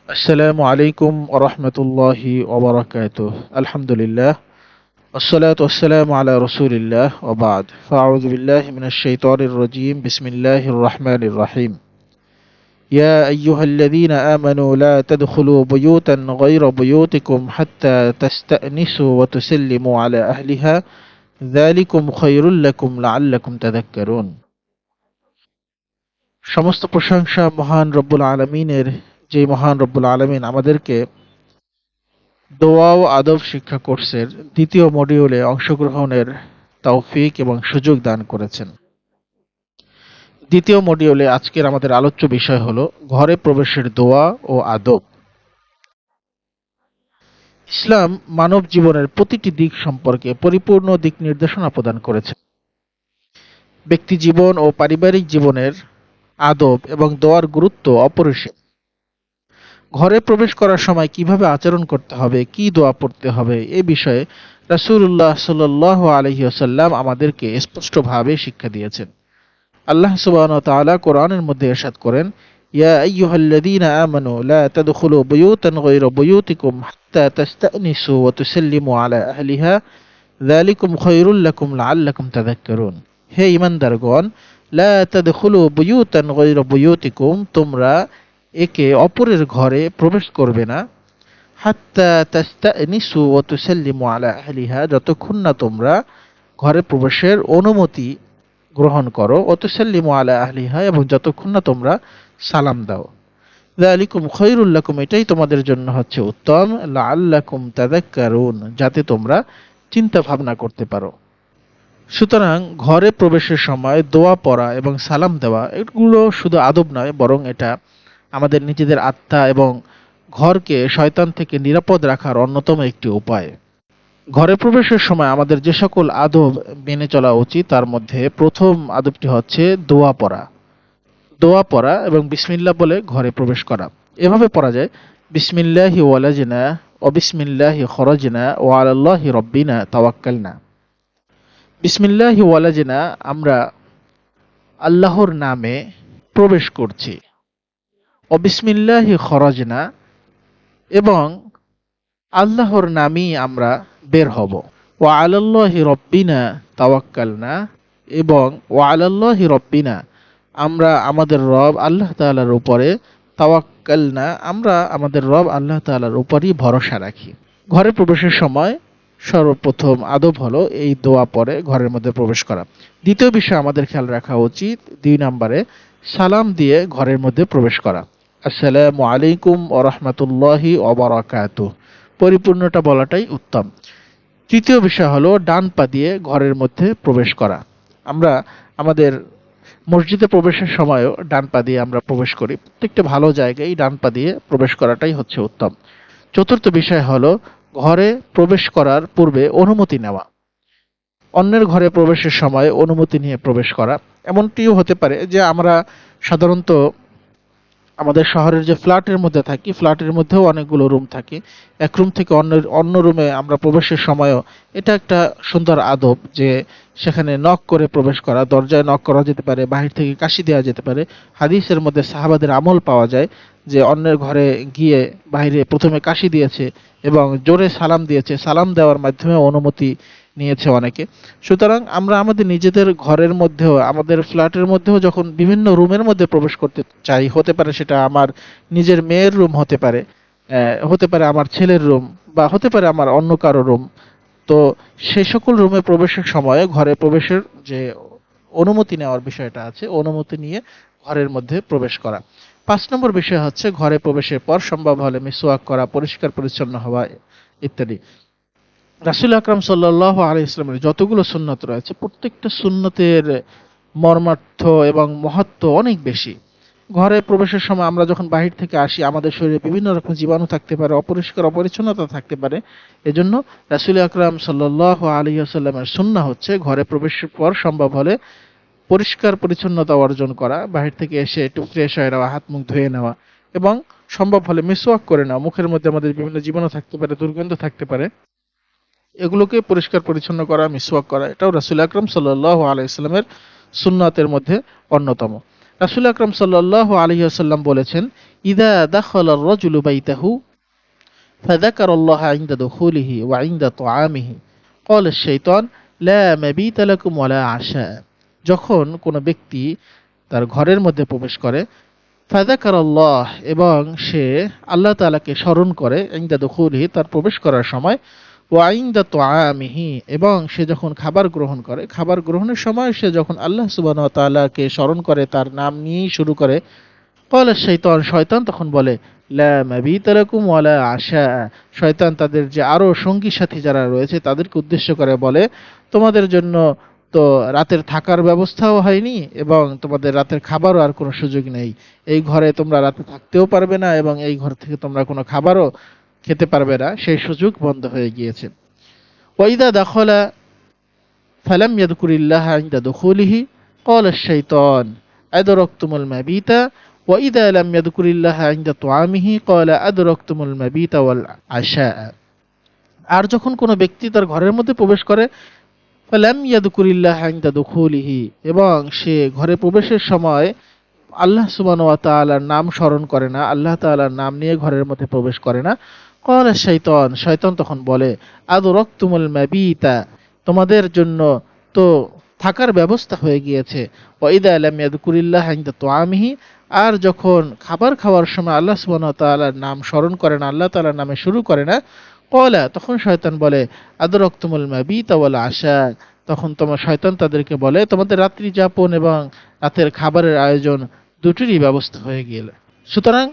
السلام عليكم ورحمة الله وبركاته. الحمد لله والصلاة والسلام على رسول الله وبعد فأعوذ بالله من الشيطان الرجيم. بسم الله الرحمن الرحيم. يا أيها الذين آمنوا لا تدخلوا بيوتا غير بيوتكم حتى تستأنسوا وتسلموا على أهلها ذلكم خير لكم لعلكم تذكرون. সমস্ত প্রশংসা মহান রব্বুল আলমিনের, যে মহান রব্বুল আলমিন আমাদেরকে দোয়া ও আদব শিক্ষা কোর্সের দ্বিতীয় মডিউলে অংশগ্রহণের তৌফিক এবং সুযোগ দান করেছেন। দ্বিতীয় মডিউলে আজকের আমাদের আলোচ্য বিষয় হলো ঘরে প্রবেশের দোয়া ও আদব। ইসলাম মানব জীবনের প্রতিটি দিক সম্পর্কে পরিপূর্ণ দিক নির্দেশনা প্রদান করেছে। ব্যক্তি জীবন ও পারিবারিক জীবনের আদব এবং দোয়ার গুরুত্ব অপরিসীম। ঘরে প্রবেশ করার সময় কিভাবে আচরণ করতে হবে, কি দোয়া পড়তে হবে, এ বিষয়ে রাসূলুল্লাহ সাল্লাল্লাহু আলাইহি ওয়াসাল্লাম আমাদেরকে স্পষ্টভাবে শিক্ষা দিয়েছেন। আল্লাহ সুবহানাহু ওয়া তাআলা কোরআনের মধ্যে ইরশাদ করেন, ইয়া আইয়ুহাল্লাযীনা আমানু লা তাদখুলু বুয়ুতান গায়রা বুয়ুতিকুম হাত্তা তাস্তানিসু ওয়া তুসাল্লিমু আলা আহলিহা যালিকুম খায়রুল লাকুম লাআল্লাকুম তাযাক্কারুন। হে ঈমানদারগণ, লা তাদখুলু বুয়ুতান গায়রা বুয়ুতিকুম, তোমরা একে অপরের ঘরে প্রবেশ করবে না, হাত্তা তাস্তানিসু ওয়া তুসাল্লিমু আলা আহলিহা, যতক্ষণ না তোমরা ঘরে প্রবেশের অনুমতি গ্রহণ করো, ওয়া তুসাল্লিমু আলা আহলিহা, এবং যতক্ষণ না তোমরা সালাম দাও। যালিকুম খায়রুল লাকুম, এটাই তোমাদের জন্য হচ্ছে উত্তম, লাআল্লাকুম তাযাক্কারুন, যাতে তোমরা চিন্তা ভাবনা করতে পারো। সুতরাং ঘরে প্রবেশের সময় দোয়া পড়া এবং সালাম দেওয়া এগুলো শুধু আদব নয়, বরং এটা আমাদের নিজেদের আত্মা এবং ঘরকে শয়তান থেকে নিরাপদ রাখার অন্যতম একটি উপায়। ঘরে প্রবেশের সময় আমাদের যে সকল আদব মেনে চলা উচিত তার মধ্যে প্রথম আদবটি হচ্ছে দোয়া পড়া। দোয়া পড়া এবং বিসমিল্লাহ বলে ঘরে প্রবেশ করা। এভাবে পড়া যায়, বিসমিল্লাহি ওয়ালাজনা ও বিসমিল্লাহি খরাজনা ও আলাল্লাহি রব্বিনা তাওয়াক্কালনা। বিসমিল্লাহি ওয়ালাজনা, আমরা আল্লাহর নামে প্রবেশ করছি। ও বিসমিল্লাহি খরাজনা, এবং আল্লাহর নামেই আমরা বের হব। ও আলাল্লাহি রব্বিনা তাওয়াক্কালনা, এবং ও আলাল্লাহি রব্বিনা, আমরা আমাদের রব আল্লাহ তাআলার উপরে, তাওয়াক্কালনা, আমরা আমাদের রব আল্লাহ তাআলার উপরই ভরসা রাখি। ঘরে প্রবেশের সময় সর্বপ্রথম আদব হলো এই দোয়া পড়ে ঘরের মধ্যে প্রবেশ করা। দ্বিতীয় বিষয় আমাদের খেয়াল রাখা উচিত, 2 নম্বরে সালাম দিয়ে ঘরের মধ্যে প্রবেশ করা। আসসালামু আলাইকুম ওয়া রাহমাতুল্লাহি ওয়া বারাকাতুহু, পরিপূর্ণটা বলাটাই উত্তম। তৃতীয় বিষয় হলো ডান পা দিয়ে ঘরের মধ্যে প্রবেশ করা। আমরা আমাদের মসজিদে প্রবেশের সময়ও ডান পা দিয়ে আমরা প্রবেশ করি। প্রত্যেকটা ভালো জায়গায় ডান পা দিয়ে প্রবেশ করাটাই হচ্ছে উত্তম। চতুর্থ বিষয় হলো ঘরে প্রবেশ করার পূর্বে অনুমতি নেওয়া। অন্যের ঘরে প্রবেশের সময় অনুমতি নিয়ে প্রবেশ করা। এমনটিও হতে পারে যে আমরা সাধারণত আমাদের শহরের যে ফ্ল্যাটের মধ্যে থাকি, ফ্ল্যাটের মধ্যেও অনেকগুলো রুম থাকে। এক রুম থেকে অন্য রুমে আমরা প্রবেশের সময়ও এটা একটা সুন্দর আদব যে সেখানে নক করে প্রবেশ করা। দরজায় নক করা যেতে পারে, বাহির থেকে কাশি দেওয়া যেতে পারে। হাদিসের মধ্যে সাহাবাদের আমল পাওয়া যায় যে অন্যের ঘরে গিয়ে বাইরে প্রথমে কাশি দিয়েছে এবং জোরে সালাম দিয়েছে, সালাম দেওয়ার মাধ্যমে অনুমতি নিয়েছে অনেকে। সুতরাং আমরা আমাদের নিজেদের ঘরের মধ্যেও, আমাদের ফ্ল্যাটের মধ্যেও যখন বিভিন্ন রুমের মধ্যে প্রবেশ করতে চাই, হতে পারে সেটা আমার নিজের মেয়ের রুম হতে পারে, হতে পারে আমার ছেলের রুম, বা হতে পারে আমার অন্য কারো রুম, তো সেই সকল রুমে প্রবেশের সময় ঘরে প্রবেশের যে অনুমতি নেওয়ার বিষয়টা আছে, অনুমতি নিয়ে ঘরের মধ্যে প্রবেশ করা। 5 নম্বর বিষয় হচ্ছে ঘরে প্রবেশের পর সম্ভব হলে মিসওয়াক করা, পরিষ্কার পরিচ্ছন্ন হওয়া ইত্যাদি। রাসূল আকরাম সাল্লাল্লাহু আলাইহি ওয়াসাল্লামের যতগুলো সুন্নত রয়েছে প্রত্যেকটা সুন্নতের মর্মার্থ এবং মহত্ব অনেক বেশি। ঘরে প্রবেশের সময় আমরা যখন বাহির থেকে আসি আমাদের শরীরে বিভিন্ন রকম জীবাণু থাকতে পারে, অপরিষ্কার অপরিচ্ছন্নতা থাকতে পারে। এজন্য রাসূল আকরাম সাল্লাল্লাহু আলাইহি ওয়াসাল্লামের সুন্নাহ হচ্ছে ঘরে প্রবেশের পর সম্ভব হলে পরিষ্কার পরিচ্ছন্নতা অর্জন করা, বাহির থেকে এসে একটু ফ্রেশ হয়ে নেওয়া, হাত মুখ ধুয়ে নেওয়া, এবং সম্ভব হলে মিসওয়াক করে নেওয়া। মুখের মধ্যে আমাদের বিভিন্ন জীবাণু থাকতে পারে, দুর্গন্ধ থাকতে পারে, এগুলোকে পরিষ্কার পরিচ্ছন্ন করা, মিসওয়াক করা, এটাও রাসূল আকরাম সাল্লাল্লাহু আলাইহি ওয়াসাল্লামের সুন্নাতের মধ্যে অন্যতম। রাসূল আকরাম সাল্লাল্লাহু আলাইহি ওয়াসাল্লাম বলেছেন, ইদা দাখালার রাজুলু বাইতাহু ফাযাকারাল্লাহা ইনদা দুখুলিহি ওয়া ইনদা তুআমিহি ক্বালা আশ-শাইতান লা মাবিতা লাকুম ওয়ালা আশা। যখন কোনো ব্যক্তি তার ঘরের মধ্যে প্রবেশ করে, ফাযাকারাল্লাহ, এবং সে আল্লাহ তাআলাকে স্মরণ করে, ইনদা দুখুলিহি, তার প্রবেশ করার সময়, ওয়া ইনদা তুআমিহি, এবং সে যখন খাবার গ্রহণ করে, খাবার গ্রহণের সময় সে যখন আল্লাহ সুবহানাহু ওয়া তাআলাকে স্মরণ করে, তার নাম নিয়েই শুরু করে, ক্বালা আশ-শাইতান, শয়তান তখন বলে, লা মাবিতা লাকুম ওয়ালা আশা। শয়তান তাদের যে আরো সঙ্গী সাথী যারা রয়েছে তাদেরকে উদ্দেশ্য করে বলে, তোমাদের জন্য তো রাতের থাকার ব্যবস্থাও হয়নি এবং তোমাদের রাতের খাবারও আর কোনো সুযোগ নেই। এই ঘরে তোমরা রাতে থাকতেও পারবে না এবং এই ঘর থেকে তোমরা কোনো খাবারও খেতে পারবে না, সেই সুযোগ বন্ধ হয়ে গিয়েছে। ওয়াইদা দাখলা ফালাম ইয়াযকুরিল্লাহা ইনদা দুখুলিহি ক্বালা আশ-শাইতান আদরাকতুমুল মাবিতা ওয়া ইযা লাম ইয়াযকুরিল্লাহা ইনদা তুআমিহি ক্বালা আদরাকতুমুল মাবিতা ওয়াল আশা। আর যখন কোনো ব্যক্তি তার ঘরের মধ্যে প্রবেশ করে, ফালাম ইয়াযকুরিল্লাহা ইনদা দুখুলিহি, এবং সে ঘরে প্রবেশের সময় আল্লাহ সুবহানাহু ওয়া তাআলার নাম স্মরণ করে না, আল্লাহ তাআলার নাম নিয়ে ঘরের মধ্যে প্রবেশ করে না, ক্বালা আশ-শাইতান, শয়তান তখন বলে, আদরাকতুমুল মাবিতা, তোমাদের জন্য তো থাকার ব্যবস্থা হয়ে গিয়েছে। ওয়া ইযা লাম ইয়াযকুরিল্লাহা ইনদা তুআমিহি, আর যখন খাবার খাওয়ার সময় আল্লাহ সুবহানাহু ওয়া তাআলার নাম স্মরণ করে না, আল্লাহ তাআলার নামে শুরু করে না, ক্বালা, তখন শয়তান বলে, আদরাকতুমুল মাবিতা ওয়াল আশা, তখন তোমার শয়তান তাদেরকে বলে, তোমাদের রাত্রি যাপন এবং রাতের খাবারের আয়োজন দুটিরই ব্যবস্থা হয়ে গেল। সুতরাং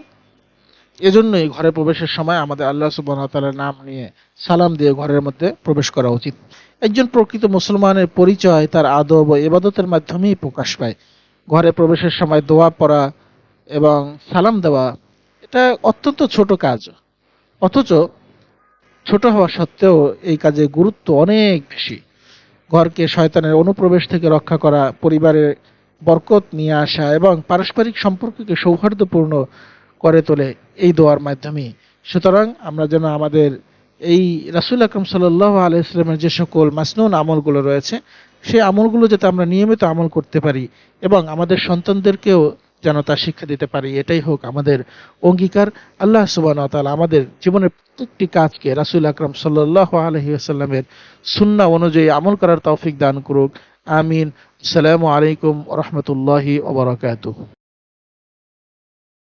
এজন্যই ঘরে প্রবেশের সময় আমাদের আল্লাহ সুবহানাহু ওয়া তাআলার নাম নিয়ে সালাম দিয়ে ঘরের মধ্যে প্রবেশ করা উচিত। একজন প্রকৃত মুসলমানের পরিচয় তার আদব ও ইবাদতের মাধ্যমেই প্রকাশ পায়। ঘরে প্রবেশের সময় দোয়া পড়া এবং সালাম দেওয়া, এটা অত্যন্ত ছোট কাজ, অথচ ছোট হওয়া সত্ত্বেও এই কাজের গুরুত্ব অনেক বেশি। ঘরকে শয়তানের অনুপ্রবেশ থেকে রক্ষা করা, পরিবারে বরকত নিয়ে আসা এবং পারস্পরিক সম্পর্ককে সৌহার্দ্যপূর্ণ করে তোলে এই দোয়ার মাধ্যমে। সুতরাং আমরা যেন আমাদের এই রাসূল আকরাম সাল্লাল্লাহু আলাইহি ওয়াসাল্লামের যে সকল মাসনুন আমলগুলো রয়েছে, সেই আমলগুলো যাতে আমরা নিয়মিত আমল করতে পারি এবং আমাদের সন্তানদেরকেও যেন তা শিক্ষা দিতে পারি, এটাই হোক আমাদের অঙ্গীকার। আল্লাহ সুবহানাহু ওয়া তাআলা আমাদের জীবনের প্রত্যেকটি কাজকে রাসূল আকরাম সাল্লাল্লাহু আলাইহি ওয়াসাল্লামের সুন্নাহ অনুযায়ী আমল করার তৌফিক দান করুক। আমিন। আসসালামু আলাইকুম ওয়া রাহমাতুল্লাহি ওয়া বারাকাতুহু।